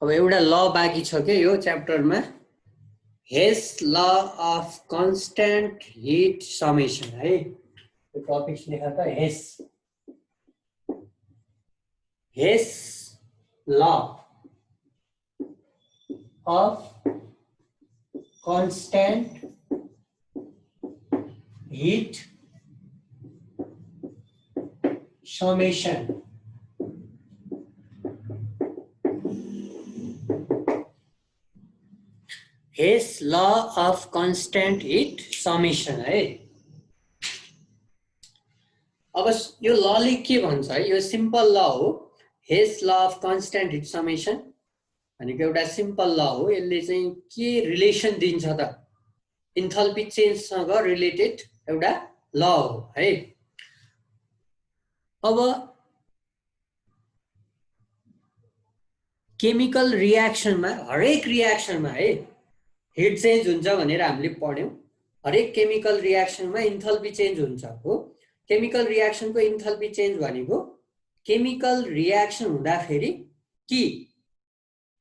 अब एउटा ल बाँकी छ के यो च्याप्टरमा, हेस law of constant heat summation है। यो टपिक लेखा त Hess law of constant heat summation. Hess law of constant heat summation है। अब यो लले के भन्छ है, यो सिम्पल ल हो। हेस law of constant heat summation भनेको एउटा सिम्पल ल हो। यसले चाहिँ के रिलेसन दिन्छ त, इन्थल्पी चेन्जसँग रिलेटेड एउटा ल हो है। अब केमिकल रियाक्सनमा, हरेक रियाक्सनमा है हिट चेन्ज हुन्छ भनेर हामीले पढ्यौं। हरेक केमिकल रियाक्सनमा इन्थल्पी चेन्ज हुन्छ हो। केमिकल रियाक्सनको इन्थल्पी चेन्ज भनेको केमिकल रियाक्सन हुँदाखेरि कि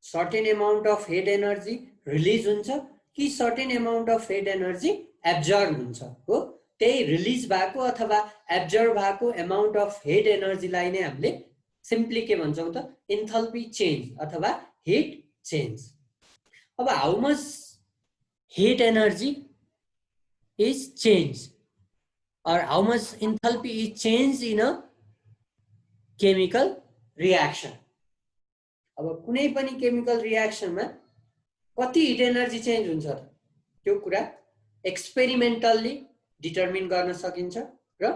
certain amount of head energy release हुन्छ कि certain amount of head energy absorb हुन्छ हो। त्यही रिलिज भएको अथवा एब्जर्ब भएको अमाउन्ट अफ हेड एनर्जीलाई नै हामीले सिम्पली के भन्छौँ त, इन्थल्पी चेन्ज अथवा हिट चेन्ज। अब how much heat energy is changed or how much enthalpy is changed in a chemical reaction। अब कुनै पनि केमिकल रियाक्सनमा कति हिट एनर्जी चेन्ज हुन्छ त, त्यो कुरा एक्सपेरिमेन्टल्ली डिटर्मिन गर्न सकिन्छ र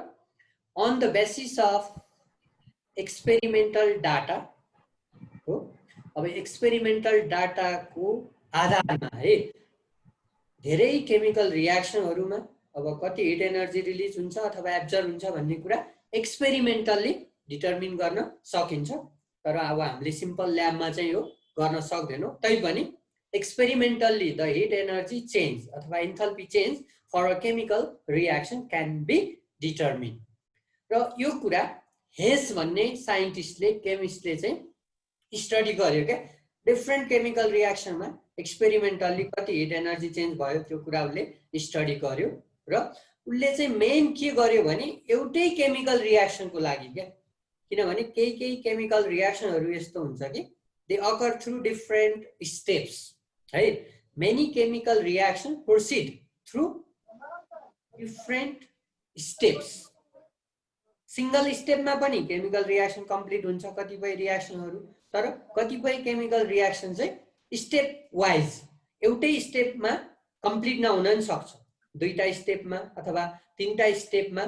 on the basis of experimental data हो। अब एक्सपेरिमेन्टल डाटाको आधारमा है धेरै केमिकल रियाक्सनहरुमा अब कति हिट एनर्जी रिलिज हुन्छ अथवा एब्जर्ब हुन्छ भन्ने कुरा एक्सपेरिमेन्टल्ली डिटर्मिन गर्न सकिन्छ। तर अब हामीले सिम्पल ल्याबमा चाहिँ यो गर्न सक्दैनौं। तैपनि experimentally the heat energy change अथवा enthalpy change for a chemical reaction can be determine. र यो कुरा हेस भन्ने साइन्टिस्टले, केमिस्टले चाहिँ स्टडी गर्यो क्या। डिफ्रेन्ट केमिकल रियाक्सनमा एक्सपेरिमेन्टल्ली कति हिट एनर्जी चेन्ज भयो त्यो कुरा उसले स्टडी गर्यो। र उसले चाहिँ मेन के गर्यो भने एउटै केमिकल रियाक्सनको लागि क्या, किनभने केही केमिकल रियाक्सनहरु यस्तो हुन्छ कि they occur through different steps है। Many chemical reaction proceed through different steps. Single स्टेपमा पनि केमिकल रियाक्सन कम्प्लिट हुन्छ कतिपय रियाक्सनहरु, तर कतिपय केमिकल रियाक्सन चाहिँ स्टेप वाइज एउटै स्टेपमा कम्प्लिट नहुन पनि सक्छ। दुईटा स्टेपमा अथवा तीनटा स्टेपमा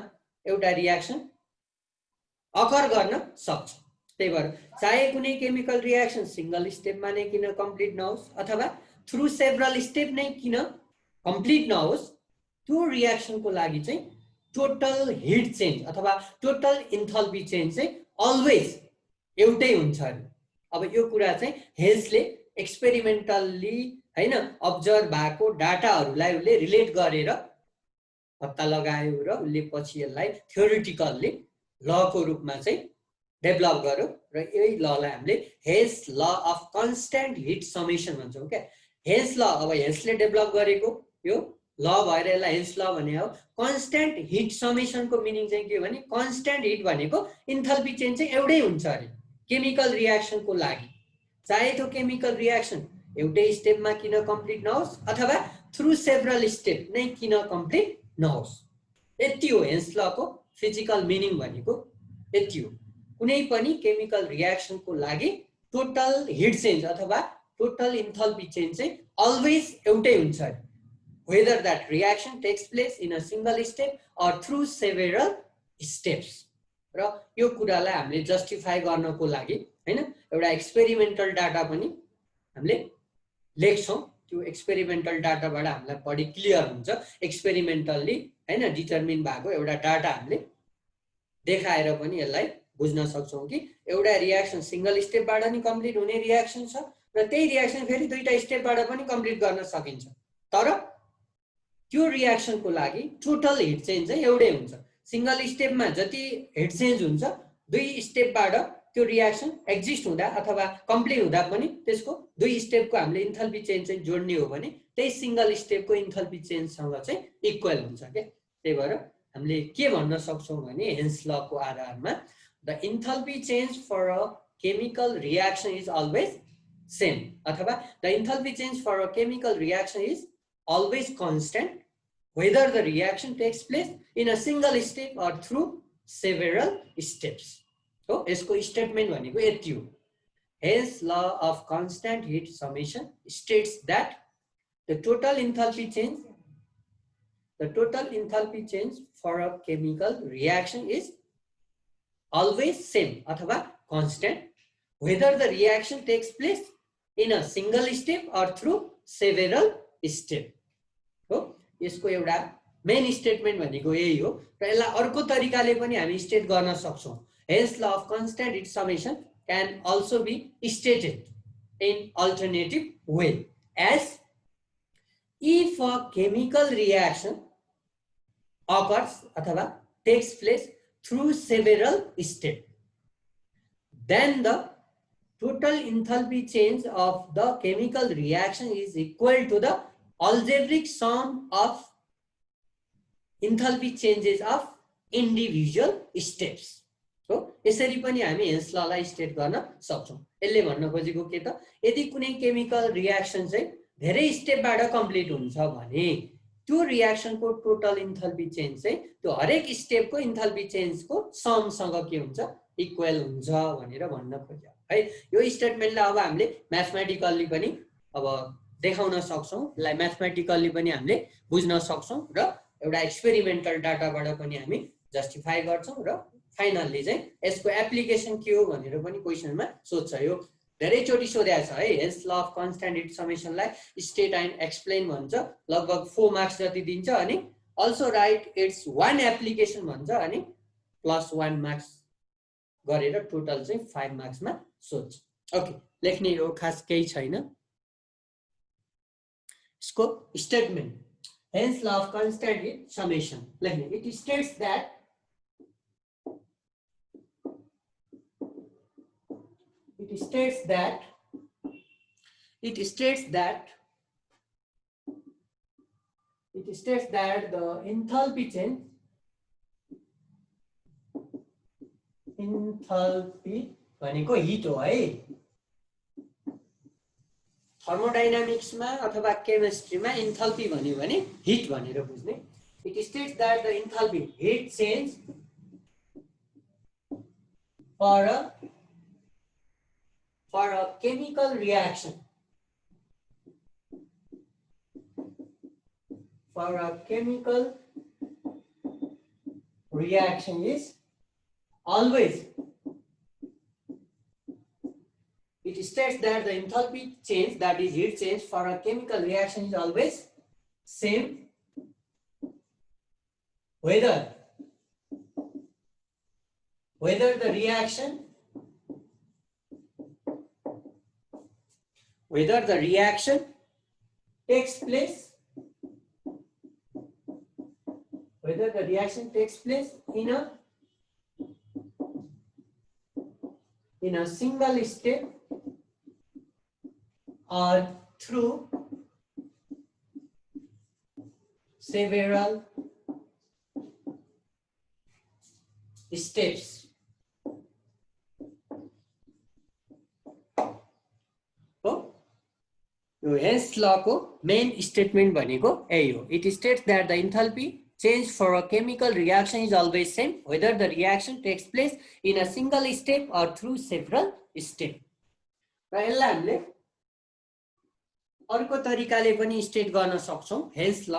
एउटा रियाक्सन अकर गर्न सक्छ। त्यही भएर चाहे कुनै केमिकल रियाक्सन सिंगल स्टेपमा नै किन कम्प्लिट नहोस् अथवा थ्रु सेभरल स्टेप नै किन कम्प्लिट नहोस्, त्यो रियाक्सनको लागि चाहिँ टोटल हिट चेन्ज अथवा टोटल इन्थल्पी चेन्ज चाहिँ अलवेज एउटै हुन्छ अरे। अब यो कुरा चाहिँ हेसले एक्सपेरिमेन्टल्ली हैन अब्जर्भ भएको डाटाहरुलाई उले रिलेट गरेर पत्ता लगायो र उले पछि यसलाई थ्योरेटिकल्ली लको रूपमा चाहिँ डेभलप गर्यो। र यही ललाई हामीले Hess law of constant heat summation भन्छौं क्या। हेस ल, अब हेसले डेभलप गरेको यो ल भएर यसलाई हेस ल भने हो। कन्स्ट्यान्ट हिट समेसनको मिनिङ चाहिँ के हो भने कन्स्ट्यान्ट हिट भनेको इन्थल्पी चेन्ज चाहिँ एउटै हुन्छ अरे केमिकल रियाक्सनको लागि। चाहे त्यो केमिकल रियाक्सन एउटै स्टेपमा किन कम्प्लिट नहोस् अथवा थ्रु सेभरल स्टेप नै किन कम्प्लिट नहोस्। यति हो हेस लको फिजिकल मिनिङ भनेको, यति हो। कुनै पनि केमिकल रियाक्सनको लागि टोटल हिट चेन्ज अथवा टोटल इन्थल्पी चेन्ज चाहिँ अलवेज एउटै हुन्छ अरे, whether that reaction takes place in a single step or through several steps। र यो कुरालाई हामीले जस्टिफाई गर्नको लागि हैन एउटा एक्सपेरिमेन्टल डाटा पनि हामीले लेख्छौं। त्यो एक्सपेरिमेन्टल डाटाबाट हामीलाई बढी क्लियर हुन्छ। एक्सपेरिमेन्टल्ली हैन डिटर्मिन भएको एउटा डाटा हामीले देखाएर पनि यसलाई बुझ्न सक्छौं कि एउटा रियाक्सन सिंगल स्टेपबाट नि कम्प्लिट हुने रियाक्सन छ र त्यही रियाक्सन फेरि दुईटा स्टेपबाट पनि कम्प्लिट गर्न सकिन्छ। तर त्यो रियाक्सनको लागि टोटल हिट चेन्ज चाहिँ एउटै हुन्छ। सिंगल स्टेपमा जति हिट चेन्ज हुन्छ दुई स्टेपबाट त्यो रियाक्सन एक्जिस्ट हुँदा अथवा कम्प्लिट हुँदा पनि त्यसको दुई स्टेपको हामीले इन्थल्पी चेन्ज चाहिँ जोड्ने हो भने त्यही सिंगल स्टेपको इन्थल्पी चेन्जसँग चाहिँ इक्वल हुन्छ के। त्यही भएर हामीले के भन्न सक्छौँ भने हेन्स लको आधारमा the enthalpy change for a chemical reaction is always same अथवा the enthalpy change for a chemical reaction is always constant whether the reaction takes place in a single step or through several steps. So यसको statement भनेको यति हो। Hence law of constant heat summation states that the total enthalpy change for a chemical reaction is always same अथवा constant whether the reaction takes place in a single step or through several steps. हो यसको एउटा main statement भनेको यही हो र यसलाई अर्को तरिकाले पनि हामी स्टेट गर्न सक्छौं। Hess law of constant heat summation can also be stated in alternative way as if a chemical reaction occurs अथवा takes place through several step then the total enthalpy change of the chemical reaction is equal to the algebraic sum of enthalpy changes of individual steps. हो यसरी पनि हामी hence ललाई state गर्न सक्छौं। यसले भन्न खोजेको के त यदि कुनै केमिकल रियाक्सन चाहिँ धेरै स्टेपबाट कम्प्लिट हुन्छ भने त्यो रियाक्सनको टोटल इन्थल्पी चेन्ज चाहिँ त्यो हरेक स्टेपको इन्थल्पी चेन्जको समसँग के हुन्छ इक्वल हुन्छ भनेर भन्न खोज्यो है। यो स्टेटमेन्टलाई अब हामीले म्याथमेटिकल्ली पनि अब देखाउन सक्छौं, यसलाई म्याथमेटिकल्ली पनि हामीले बुझ्न सक्छौं र एउटा एक्सपेरिमेन्टल डाटाबाट पनि हामी जस्टिफाई गर्छौं र फाइनल्ली चाहिँ यसको एप्लिकेसन के हो भनेर पनि क्वेशनमा सोध्छ। यो धेरै चोटी सोधेको छ है। Hess law of constant heat समेसनलाई स्टेट एन्ड एक्सप्लेन भन्छ, लगभग 4 मार्क्स जति दिन्छ अनि also write its one application भन्छ अनि प्लस 1 मार्क्स गरेर टोटल चाहिँ 5 मार्क्समा सोध्छ। ओके लेख्ने हो खास केही छैन। इसको statement Hess law of constant heat summation लेख्ने it states that the enthalpy change भनेको हिट हो है। थर्मोडाइनामिक्समा अथवा केमिस्ट्रीमा इन्थल्पी भन्यो भने हिट भनेर बुझ्ने। It states that the enthalpy heat change for a chemical reaction is always, it states that the enthalpy change, that is heat change for a chemical reaction is always same whether the reaction takes place in a single step or through several steps. Hess law को main statement भनेको यही हो। It states that the enthalpy change for a chemical reaction is always same whether the reaction takes place in a single step or through several steps. र यसलाई हामीले अर्को तरिकाले पनि स्टेट गर्न सक्छौं। हेन्स ल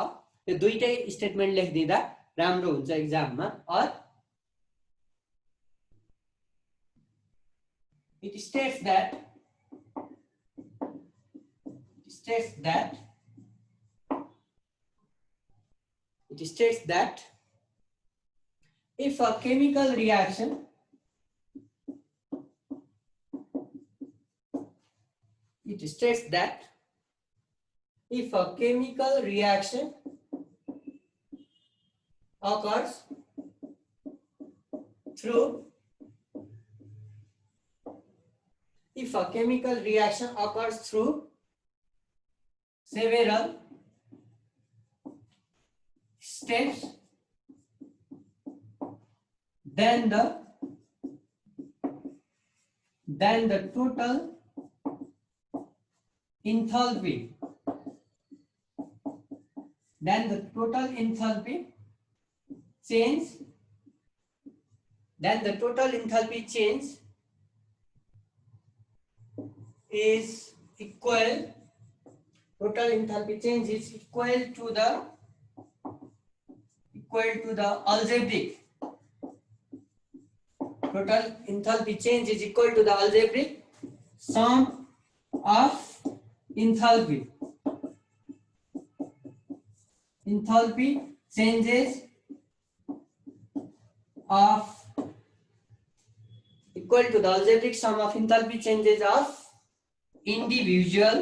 यो दुईटै स्टेटमेन्ट लेखिदिँदा राम्रो हुन्छ एक्जाममा। और it states that if a chemical reaction occurs through if a chemical reaction occurs through several steps, then the total enthalpy change is equal to the algebraic sum of enthalpy changes of equal to the algebraic sum of enthalpy changes of individual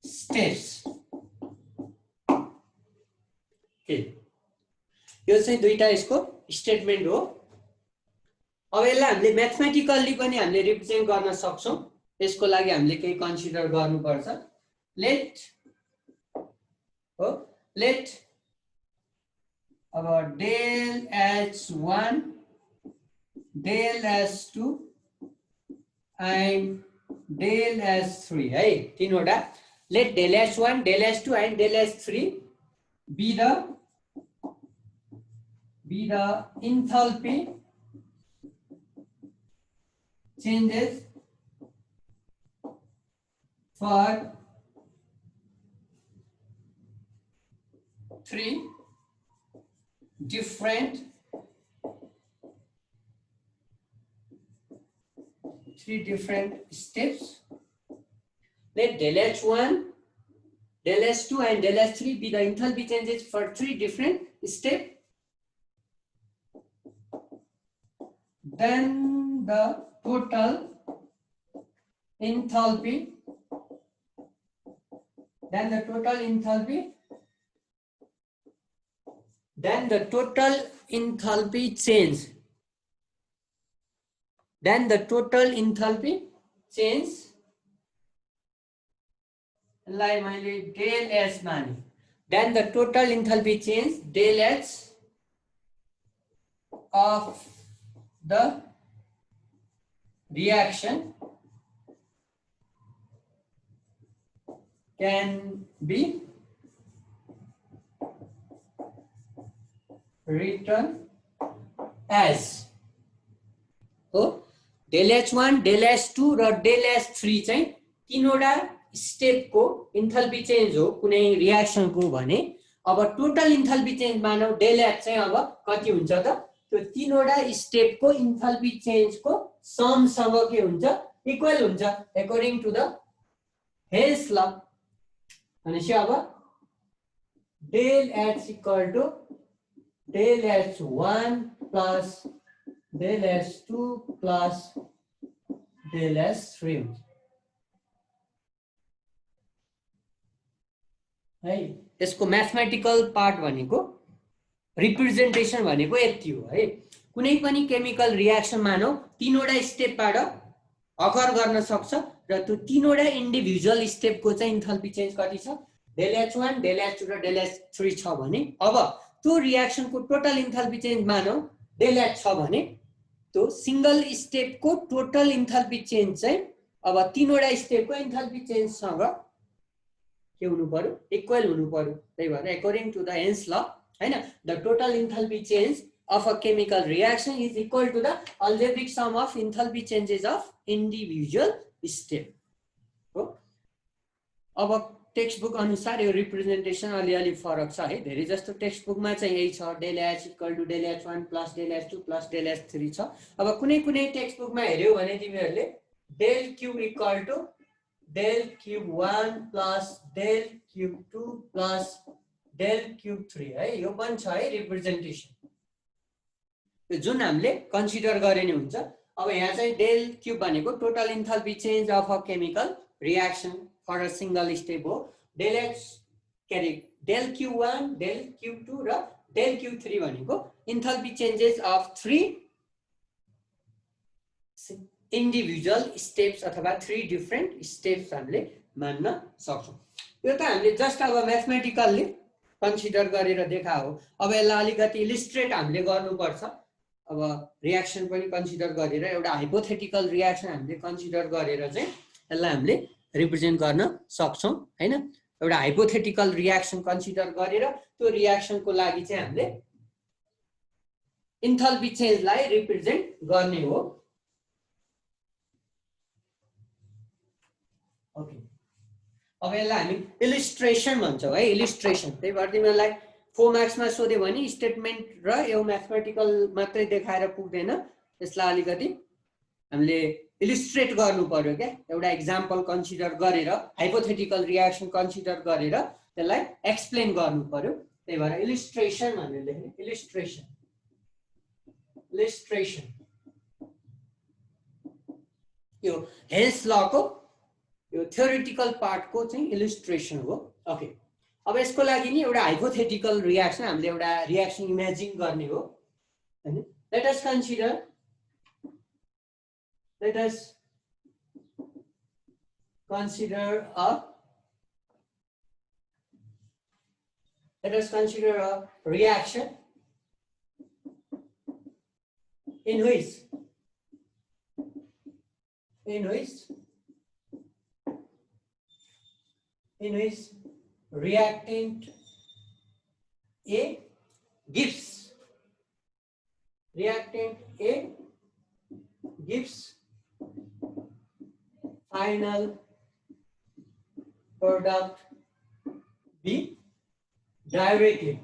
steps. यो चाहिँ दुईटा यसको statement हो। अब यसलाई हामीले mathematically पनि हामीले रिप्रेजेन्ट गर्न सक्छौं। यसको लागि हामीले केही कन्सिडर गर्नुपर्छ। लेट अब del h1 del h2 and del h3 है, तीनवटा। let del h1 del h2 and del h3 be the enthalpy changes for three different steps. Let del h1 del h2 and del h3 be the enthalpy changes for three different steps. Then the total enthalpy change लाई मैले del h माने, then the total enthalpy change del h of the reaction can be written as हो del h1 del h2 र del h3 चाहिँ तीनवटा स्टेपको enthalpy change हो कुनै रियाक्सनको भने। अब टोटल इन्थाल्पी चेन्ज मानौ del h चाहिँ अब कति हुन्छ त, त्यो तीनवटा स्टेपको इन्थाल्पी चेन्जको समसँग के हुन्छ, इक्वल हुन्छ अकॉर्डिङ टु द हेन्स ल। भनेपछि अब del h equal to del h1 plus del h2 plus del h3 हुन्छ है। यसको म्याथमेटिकल पार्ट भनेको रिप्रेजेन्टेसन भनेको यति हो है। कुनै पनि केमिकल रियाक्सन मानौ तीनवटा स्टेपबाट अकर गर्न सक्छ र त्यो तीनवटा इन्डिभिजुअल स्टेपको चाहिँ इन्थाल्पी चेन्ज कति छ, del h1 del h2 र del h3 छ भने अब त्यो रियाक्सनको टोटल इन्थाल्पी चेन्ज मानौ del h छ भने त्यो सिंगल स्टेपको टोटल इन्थाल्पी चेन्ज चाहिँ अब तीनवटा स्टेपको इन्थाल्पी चेन्जसँग के हुनु पर्यो, इक्वल हुनु पर्यो। त्यही भएर according to the Hess law हैन, the total enthalpy change of a chemical reaction is equal to the algebraic sum of enthalpy changes of individual step हो। अब टेक्स्ट बुक अनुसार यो रिप्रेजेन्टेसन अलि फरक छ है। धेरै जस्तो टेक्स्ट बुकमा चाहिँ यही छ, del h equal to del h1 plus del h2 plus del h3 छ। अब कुनै टेक्स्ट बुकमा हेर्यौ भने तिमीहरुले del q equal to del q1 plus del q2 plus del q3 है, यो पनि छ है रिप्रेजेन्टेसन, जुन हामीले कन्सिडर गरे नि हुन्छ। अब यहाँ चाहिँ del q भनेको total enthalpy change of a chemical reaction for a single step हो। del h के रे del q1 del q2 र del q3 भनेको enthalpy changes of three individual steps अथवा 3 डिफरेन्ट स्टेप्स हामीले मान्न सक्छौँ। यो त हामीले जस्ट अब म्याथमेटिकल्ली कन्सिडर गरेर देखा हो। अब यसलाई अलिकति इलिस्ट्रेट हामीले गर्नुपर्छ। अब रियाक्सन पनि कन्सिडर गरेर एउटा हाइपोथेटिकल रियाक्सन हामीले कन्सिडर गरेर चाहिँ यसलाई हामीले रिप्रेजेन्ट गर्न सक्छौँ हैन। एउटा हाइपोथेटिकल रियाक्सन कन्सिडर गरेर त्यो रियाक्सनको लागि चाहिँ हामीले इन्थल्पी चेन्जलाई रिप्रेजेन्ट गर्ने हो। ओके, अब यसलाई हामी इलिस्ट्रेसन भन्छौँ है, इलिस्ट्रेसन। त्यही भएर तिमीहरूलाई 4 मार्क्समा सोध्यो भने स्टेटमेन्ट र यो म्याथमेटिकल मात्रै देखाएर पुग्दैन, यसलाई अलिकति हामीले इलिस्ट्रेट गर्नु पर्यो क्या। एउटा एक्जाम्पल कन्सिडर गरेर हाइपोथेटिकल रियाक्सन कन्सिडर गरेर त्यसलाई एक्सप्लेन गर्नु पर्यो। त्यही भएर इलिस्ट्रेसन भनेर लेख्ने, इलिस्ट्रेसन, इलिस्ट्रेसन। यो हेल्स लको यो थ्योरेटिकल पार्टको चाहिँ इलिस्ट्रेसन हो। ओके, अब यसको लागि नि एउटा हाइपोथेटिकल रियाक्सन हामीले एउटा रियाक्सन इमेजिन गर्ने हो हैन। Let us consider a reaction in which reactant A gives final product B directly।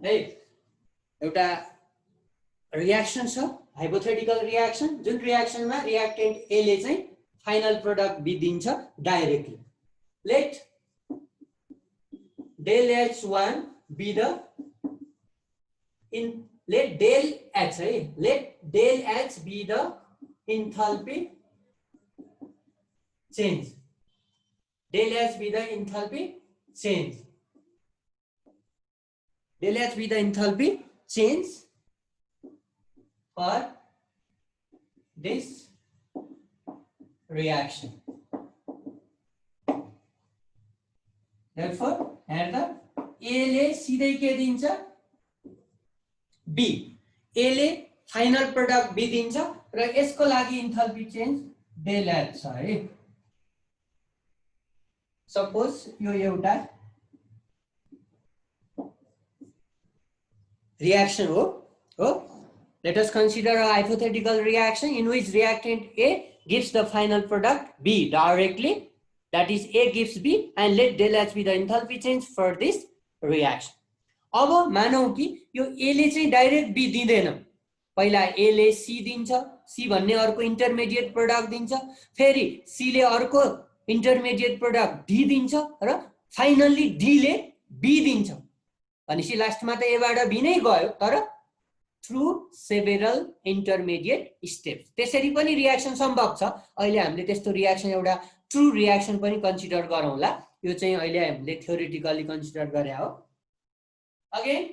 है एउटा रियाक्सन छ हाइपोथेटिकल रियाक्सन, जुन रियाक्सनमा रियाक्टेन्ट ए ले चाहिँ फाइनल प्रोडक्ट बी दिन्छ directly. Let del H1 be the let del H be the enthalpy change. Del H be the enthalpy change. Del H be the enthalpy change for this reaction. Therefore, हेर्दा A ले सिधै के दिन्छ B, A ले final product B दिन्छ र यसको लागि इन्थल्पी चेन्ज डेल एच छ है। सपोज यो एउटा रियाक्सन हो। Let us consider a hypothetical reaction in which reactant A gives the final product B directly, that is A gives B, and let del H be the enthalpy change for this reaction. अब मानौ कि यो A ले चाहिँ direct B दिँदैन, पहिला A ले C दिन्छ, C भन्ने अर्को इन्टरमिडिएट प्रोडक्ट दिन्छ, फेरि C ले अर्को इन्टरमिडिएट प्रोडक्ट D दिन्छ र फाइनल्ली D ले B दिन्छ। भनेपछि लास्टमा त A बाट B नै गयो, तर थ्रु सेभरल इन्टरमिडिएट स्टेप्स। त्यसरी पनि रियाक्सन सम्भव छ। अहिले हामीले त्यस्तो रियाक्सन एउटा ट्रु रियाक्सन पनि कन्सिडर गरौँला। यो चाहिँ अहिले हामीले थ्योरेटिकली कन्सिडर गरे हो। Again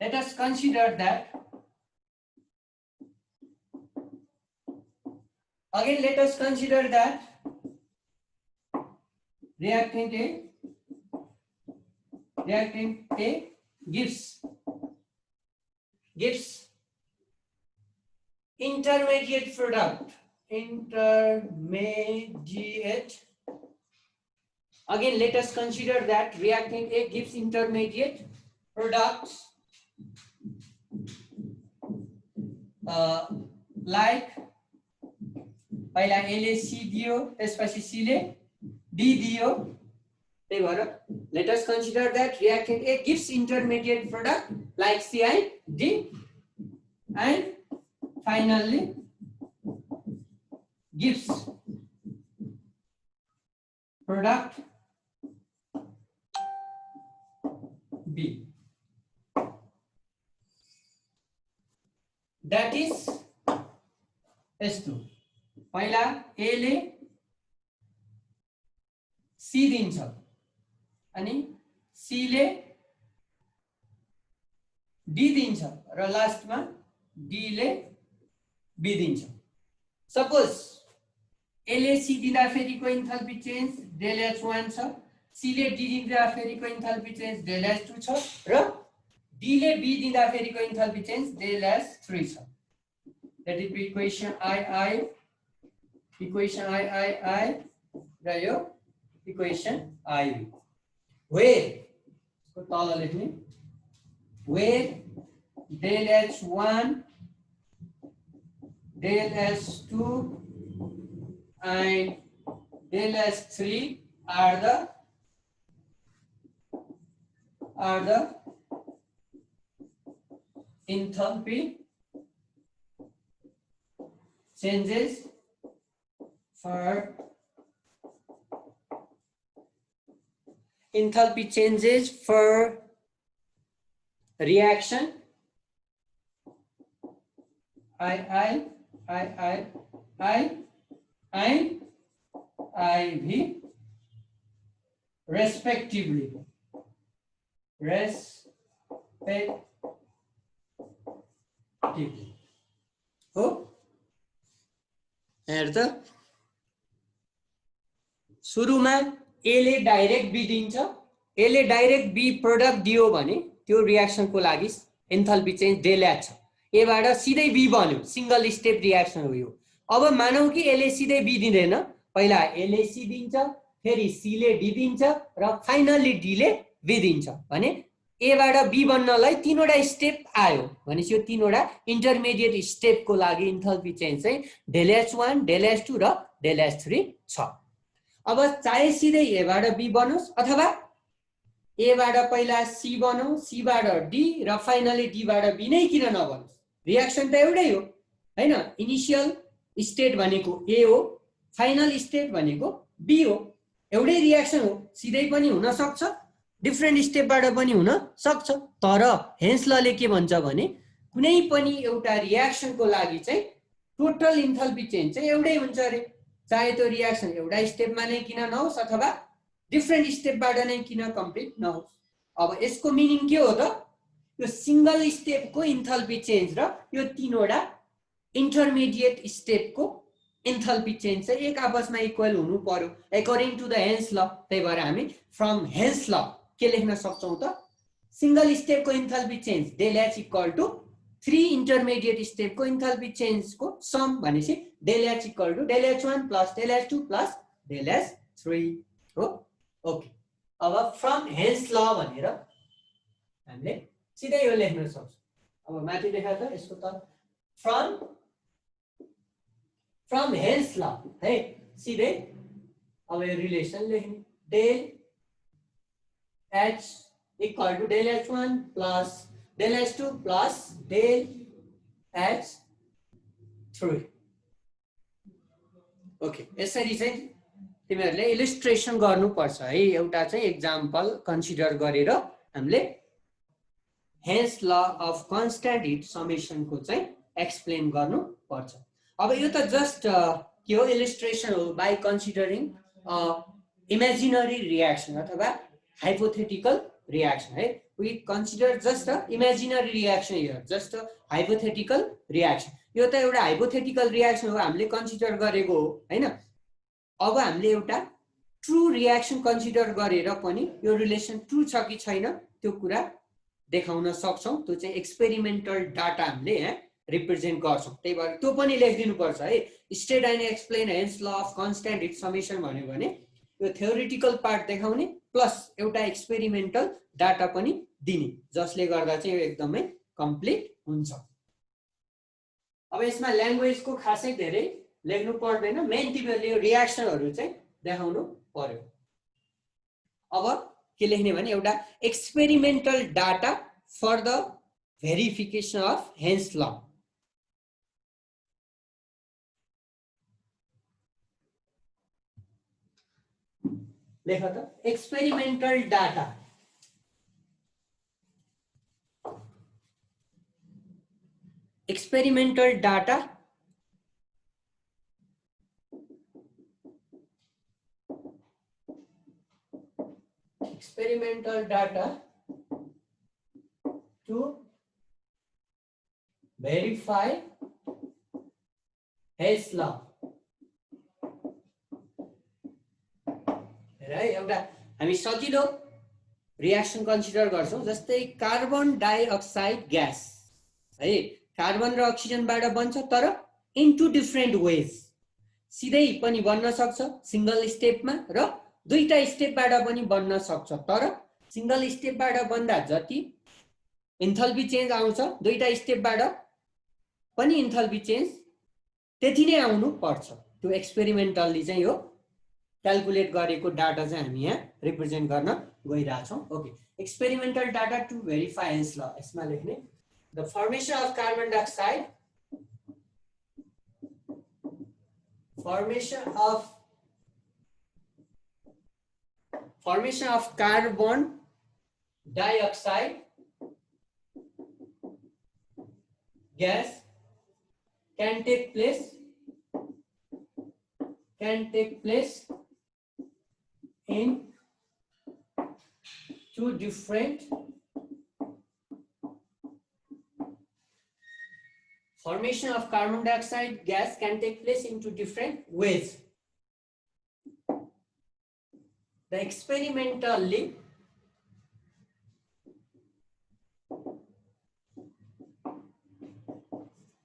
let us consider that reactant A gives intermediate product, again let us consider that reactant A gives intermediate products like पहिला A ले C दियो, त्यसपछि C ले D दियो। त्यही भएर let us consider that reactant A gives intermediate product like C and D, and finally gives product B. That is S2। पहिला A ले C दिन्छ अनि C ले डी दिन्छ र लास्टमा डी ले बी दिन्छ। सपोज ए ले सी दिँदा फेरिको इन्थाल्पी चेन्ज डेल H1 छ, सी ले डी दिँदा फेरिको इन्थाल्पी चेन्ज डेल H2 छ र डी ले बी दिँदा फेरिको इन्थाल्पी चेन्ज डेल H3 छ। That is equation I र यो equation IV, where को तल लेख्ने where del H1 del H2 and del H3 are the enthalpy changes for reaction I and IV respectively. हो हेर त सुरुमा ए ले डाइरेक्ट बी दिन्छ, ए ले डाइरेक्ट बी प्रोडक्ट दियो भने त्यो रियाक्सनको लागि एन्थाल्पी चेन्ज डेल H छ। ए बाट सिधै बी बन्यो, सिंगल स्टेप रियाक्सन हो यो। अब मानौ कि ए ले सिधै बी दिँदैन, पहिला ए ले सी दिन्छ, फेरि सी ले डी दिन्छ र फाइनली डी ले बी दिन्छ भने ए बाट बी बन्नलाई तीनवटा स्टेप आयो भनेपछि यो तीनवटा इन्टरमिडिएट स्टेपको लागि इन्थाल्पी चेन्ज चाहिँ डेल H1 डेल H2 र डेल H3 छ। अब चाहे सिधै ए बाट बी बनोस् अथवा ए बाट पहिला सी बनौ, सी बाट डी र फाइनली डी बाट बी नै किन नबनोस्, रियाक्सन त एउटै हो हैन। इनिशियल स्टेट भनेको ए हो, फाइनल स्टेट भनेको बी हो, एउटै रियाक्सन हो, सिधै पनि हुन सक्छ, डिफ्रेन्ट स्टेपबाट पनि हुन सक्छ। तर हेन्स लले के भन्छ भने कुनै पनि एउटा रियाक्सनको लागि चाहिँ टोटल इन्थाल्पी चेन्ज चाहिँ एउटै हुन्छ अरे, चाहे त्यो रियाक्सन एउटा स्टेपमा नै किन नहोस् अथवा डिफ्रेन्ट स्टेपबाट नै किन कम्प्लिट नहोस्। अब यसको मिनिङ के हो त, यो सिंगल स्टेपको इन्थाल्पी चेन्ज र यो तीनवटा इन्टरमिडिएट स्टेपको इन्थाल्पी चेन्ज चाहिँ एक आपसमा इक्वल हुनु पर्यो अकॉर्डिङ टु द हेन्स ल। त्यही भएर हामी फ्रम हेन्स ल के लेख्न सक्छौं त, सिंगल स्टेपको enthalpy change del H equal to 3 intermediate स्टेपको इन्थाल्पी चेन्जको सम भनेपछि del H equal to del H1 plus del H2 plus del H3 हो। ओके, अब फ्रम हेन्स ल भनेर हामीले सिधै यो लेख्न सक्छौं। अब माथि लेखा त यसको त फ्रम हेन्स ल है, सिधै अब यो रिलेसन लेख्ने del H equal to del H1 plus del H2 plus del H3। Okay, यसरी चाहिँ तिमीहरूले इलिस्ट्रेसन गर्नुपर्छ है। एउटा चाहिँ एक्जाम्पल कन्सिडर गरेर हामीले hence law of constant hit समेसनको चाहिँ एक्सप्लेन गर्नुपर्छ। अब यो त जस्ट के हो, इलिस्ट्रेसन हो बाइ कन्सिडरिङ इमेजिनरी रियाक्सन अथवा हाइपोथेटिकल रियाक्सन है। We consider just a imaginary reaction here, just a hypothetical reaction. यो त एउटा हाइपोथेटिकल रियाक्सन हो, हामीले कन्सिडर गरेको हो हैन। अब हामीले एउटा ट्रु रियाक्सन कन्सिडर गरेर पनि यो रिलेसन ट्रु छ कि छैन त्यो कुरा देखाउन सक्छौं। त्यो चाहिँ एक्सपेरिमेन्टल डाटा हामीले यहाँ रिप्रेजेन्ट गर्छौं। त्यही भएर त्यो पनि लेखिदिनु पर्छ है। State and explain Hess law of constant heat summation भन्यो भने यो थ्योरिटिकल पार्ट देखाउने प्लस एउटा एक्सपेरिमेन्टल डाटा पनि दिने, जसले गर्दा चाहिँ यो एकदमै कम्प्लिट हुन्छ। अब यसमा ल्याङ्ग्वेजको खासै धेरै लेख्नु पर्दैन, मेन तिमीहरूले यो रियाक्सनहरु चाहिँ देखाउनु पर्यो। अब के लेख्ने भने एउटा experimental data for the verification of hence law. लेख त experimental data experimental data to verify Hess law है एउटा हामी सजिलो रियाक्सन कन्सिडर गर्छौं जस्तै कार्बन डाइअक्साइड ग्यास है कार्बन र अक्सिजनबाट बन्छ तर इन टु डिफरेन्ट वेज सिधै पनि बन्न सक्छ सिंगल स्टेपमा र दुईटा स्टेपबाट पनि बन्न सक्छ तर सिंगल स्टेपबाट बन्दा जति इन्थल्पी चेन्ज आउँछ दुईटा स्टेपबाट पनि इन्थल्पी चेन्ज त्यति नै आउनु पर्छ त्यो एक्सपेरिमेन्टली चाहिँ हो क्याल्कुलेट गरेको डाटा चाहिँ हामी यहाँ रिप्रेजेन्ट गर्न गइराछौं okay experimental data to verify Hess law यसमा लेख्ने the formation of carbon dioxide formation of carbon dioxide gas can take place in two different formation of carbon dioxide gas can take place in two different ways.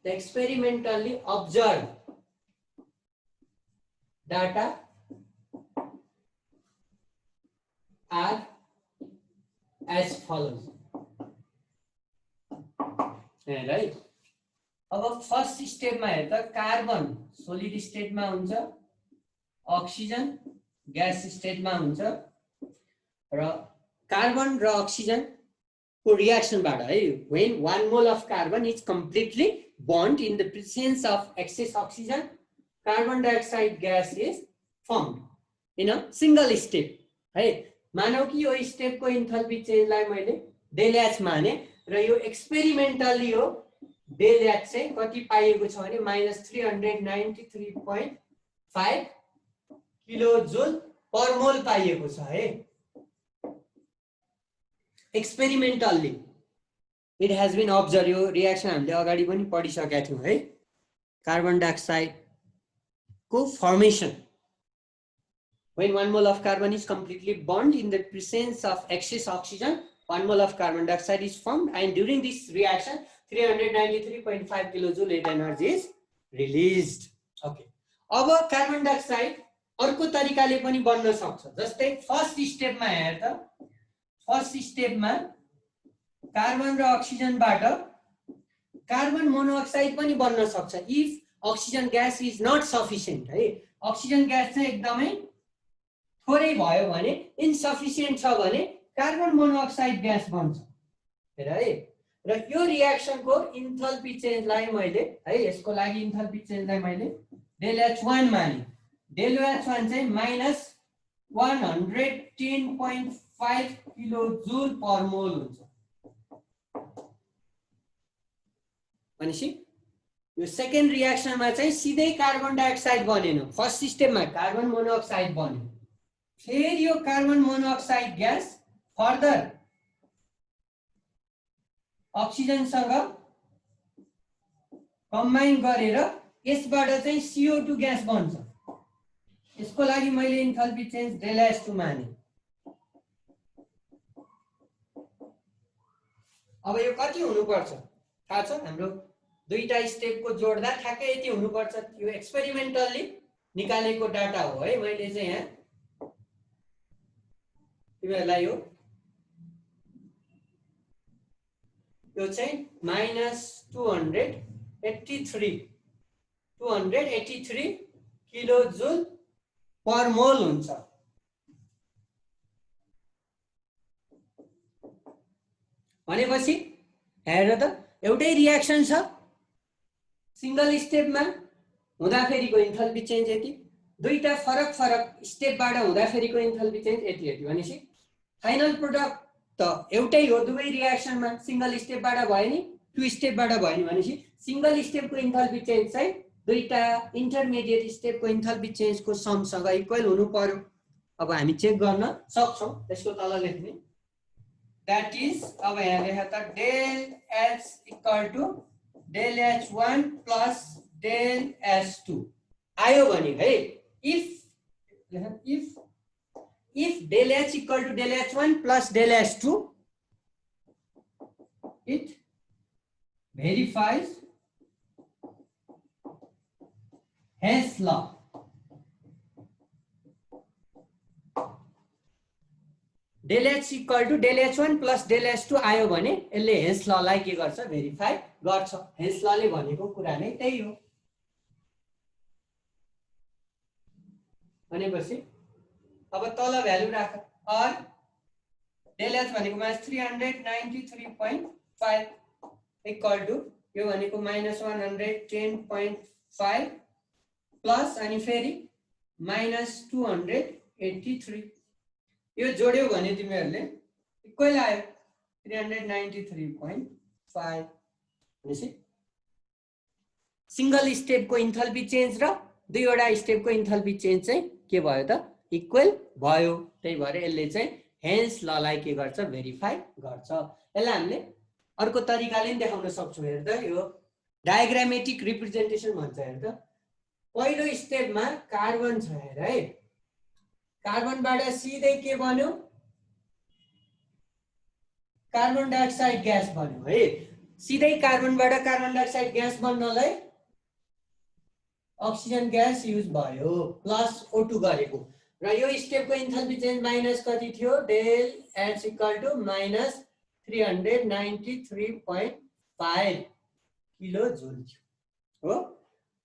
The experimentally observed data are as follows. Right? अब first स्टेपमा हेर्दा carbon solid स्टेटमा हुन्छ oxygen gas स्टेटमा हुन्छ र carbon र oxygen को रिएक्सनबाट है when 1 mole of carbon is completely bond in the presence of excess oxygen carbon dioxide gas is formed in a single step है मानौ कि यो स्टेपको इन्थल्पी चेन्जलाई मैले डेल एच माने र यो एक्सपेरिमेन्टली हो डेल एच चाहिँ कति पाइएको छ भने -393.5 किलोजूल पर मोल पाइएको छ है experimentally it has been observe यो रिएक्सन हामीले अगाडि पनि पढिसकेका थियौं है कार्बन डाइअक्साइड को formation when 1 mole of carbon is completely bond in the presence of excess oxygen 1 mole of carbon dioxide is formed and during this reaction 393.5 kilojoule heat energy is released okay अब carbon dioxide अर्को तरिकाले पनि बन्न सक्छ जस्तै first स्टेपमा हेर त first स्टेपमा कार्बन र अक्सिजनबाट कार्बन मोनोअक्साइड पनि बन्न सक्छ if oxygen gas is not sufficient है अक्सिजन ग्यास चाहिँ एकदमै थोरै भयो भने इनसफिसिएन्ट छ भने कार्बन मोनोअक्साइड ग्यास बन्छ हेर है र यो रिएक्सनको इन्थल्पी चेन्जलाई मैले है यसको लागि इन्थल्पी चेन्जलाई मैले डेल H1 माने डेल H1 चाहिँ -110.5 किलोजूल पर मोल हुन्छ भनेपछि यो सेकेन्ड रिएक्सनमा चाहिँ सिधै कार्बन डाइअक्साइड बनेन फर्स्ट स्टेपमा कार्बन मोनोअक्साइड बन्यो फेरि यो कार्बन मोनोअक्साइड ग्यास फर्दर अक्सिजनसँग कम्बाइन गरेर यसबाट चाहिँ CO2 ग्यास बन्छ यसको लागि मैले इन्थल्पी चेन्ज डेल H2 माने अब यो कति हुनुपर्छ थाहा छ हाम्रो दुईटा स्टेपको जोड्दा ठ्याक्कै यति हुनुपर्छ यो एक्सपेरिमेन्टली निकालेको डाटा हो है मैले चाहिँ यहाँ तिमीहरुलाई यो चाहिँ -283 किलोजूल पर मोल हुन्छ भनेपछि हेर त एउटै रिएक्सन छ सिंगल स्टेपमा हुँदाखेरिको इन्थल्पी चेन्ज यति दुईटा फरक स्टेपबाट हुँदाखेरिको इन्थल्पी चेन्ज यति भनेपछि फाइनल प्रोडक्ट त एउटै हो दुवै रिएक्सनमा सिंगल स्टेपबाट भयो नि टु स्टेपबाट भयो नि भनेपछि सिंगल स्टेपको इन्थल्पी चेन्ज चाहिँ दुईटा इन्टरमिडिएट स्टेपको इन्थल्पी चेन्जको समसँग इक्वल हुनु पर्यो अब हामी चेक गर्न सक्छौं त्यसको तल लेख्ने दैट इज अब यहाँ लेखा त del H equal to del H1 plus del H2 आयो भने है if del H equal to del H1 plus del H2 it verifies Hess law. Del H equal to del H1 plus del H2 आयो भने यसले hence ललाई के गर्छ verify गर्छ हेन्स लले भनेको कुरा नै त्यही हो भनेपछि अब तल भ्यालु राख और del H भनेको -393.5 इक्वल टु यो भनेको -110.5 प्लस अनि फेरि -283 यो जोड्यो भने तिमीहरुले इक्वल आयो 393.5 भनेपछि सिंगल स्टेपको इन्थाल्पी चेन्ज र दुईवटा स्टेपको इन्थाल्पी चेन्ज चाहिँ के भयो त इक्वल भयो त्यही भएर यसले चाहिँ हेन्स ललाई के गर्छ भेरिफाई गर्छ यसलाई हामीले अर्को तरिकाले पनि देखाउन सक्छौं हेर त यो डायग्रामेटिक रिप्रेजेन्टेसन भन्छ हेर त पहिलो स्टेपमा कार्बन छ हेर है कार्बनबाट सिधै के बन्यो कार्बन डाइअक्साइड ग्यास बन्यो है सिधै कार्बनबाट कार्बन डाइअक्साइड ग्यास बन्नलाई अक्सिजन ग्यास युज भयो प्लस O2 गरेको र यो स्टेपको इन्थाल्पी चेन्ज माइनस कति थियो del H equal to -393.5 kilo जुल थियो हो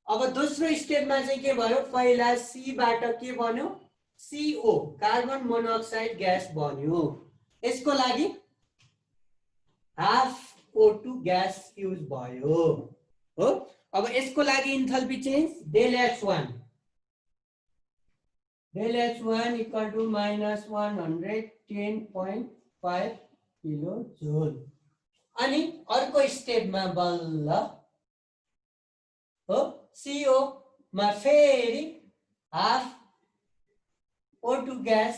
अब दोस्रो स्टेपमा चाहिँ के भयो पहिला C बाट के बन्यो CO कार्बन मोनोअक्साइड ग्यास बन्यो यसको लागि हाफ O2 ग्यास युज भयो हो अब यसको लागि enthalpy change del H1 equal to -110.5 kilo joule अनि अर्को स्टेपमा बल्ल हो CO मा फेरि हाफ O2 ग्यास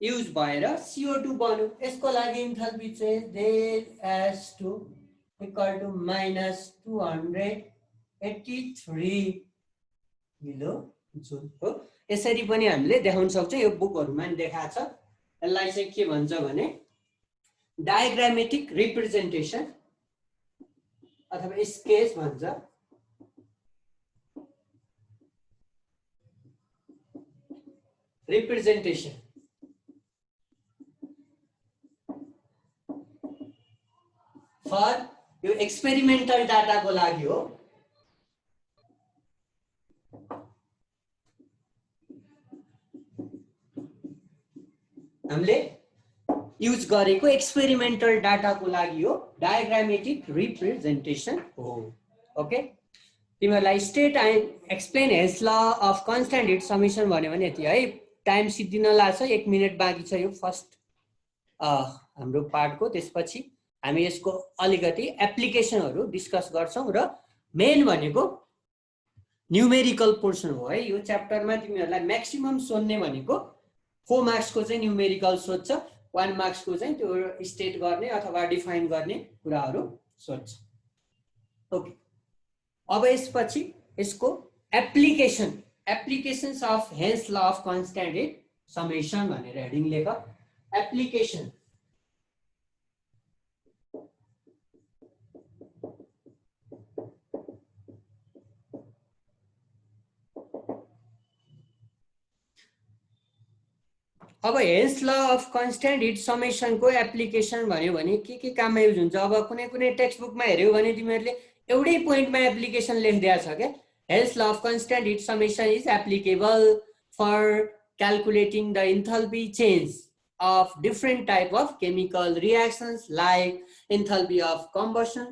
युज भएर CO2 बन्यो यसको लागि enthalpy change del H2 equal to -283 kilo joule हो यसरी पनि हामीले देखाउन सक्छौं यो बुकहरुमा नि देखाएको छ यसलाई चाहिँ के भन्छ भने डायग्रामेटिक रिप्रेजेन्टेसन अथवा स्केच भन्छ रिप्रेजेन्टेसन फर यो एक्सपेरिमेन्टल डाटाको लागि हो हामीले युज गरेको एक्सपेरिमेन्टल डाटाको लागि हो डायग्रामेटिक रिप्रेजेन्टेसन हो ओके तिमीहरुलाई state and explain Hess law of constant heat summation भन्यो भने यति है टाइम सिद्धिन लाग्छ 1 मिनेट बाँकी छ यो फर्स्ट हाम्रो पार्टको त्यसपछि हामी यसको अलिकति एप्लिकेसनहरु डिस्कस गर्छौं र मेन भनेको न्यूमेरिकल पोर्सन हो है यो च्याप्टरमा तिमीहरुलाई म्याक्सिमम सोध्ने भनेको 4 मार्क्स को चाहिँ न्यूमेरिकल सोध्छ 1 मार्क्स को चाहिँ त्यो स्टेट गर्ने अथवा डिफाइन गर्ने कुराहरु सोध्छ ओके अब यसपछि यसको applications of hence law of constant heat summation भनेर हेडिङ लेख एप्लिकेसन अब Hess's law of constant heat summation को एप्लिकेसन भन्यो भने के काममा युज हुन्छ अब कुनै टेक्स्ट बुकमा हेर्यौ भने तिमीहरुले एउटै पोइन्टमा एप्लिकेसन लेखिदिया छ के Hess law of constant heat summation is applicable for calculating the enthalpy change of different type of chemical reactions like enthalpy of combustion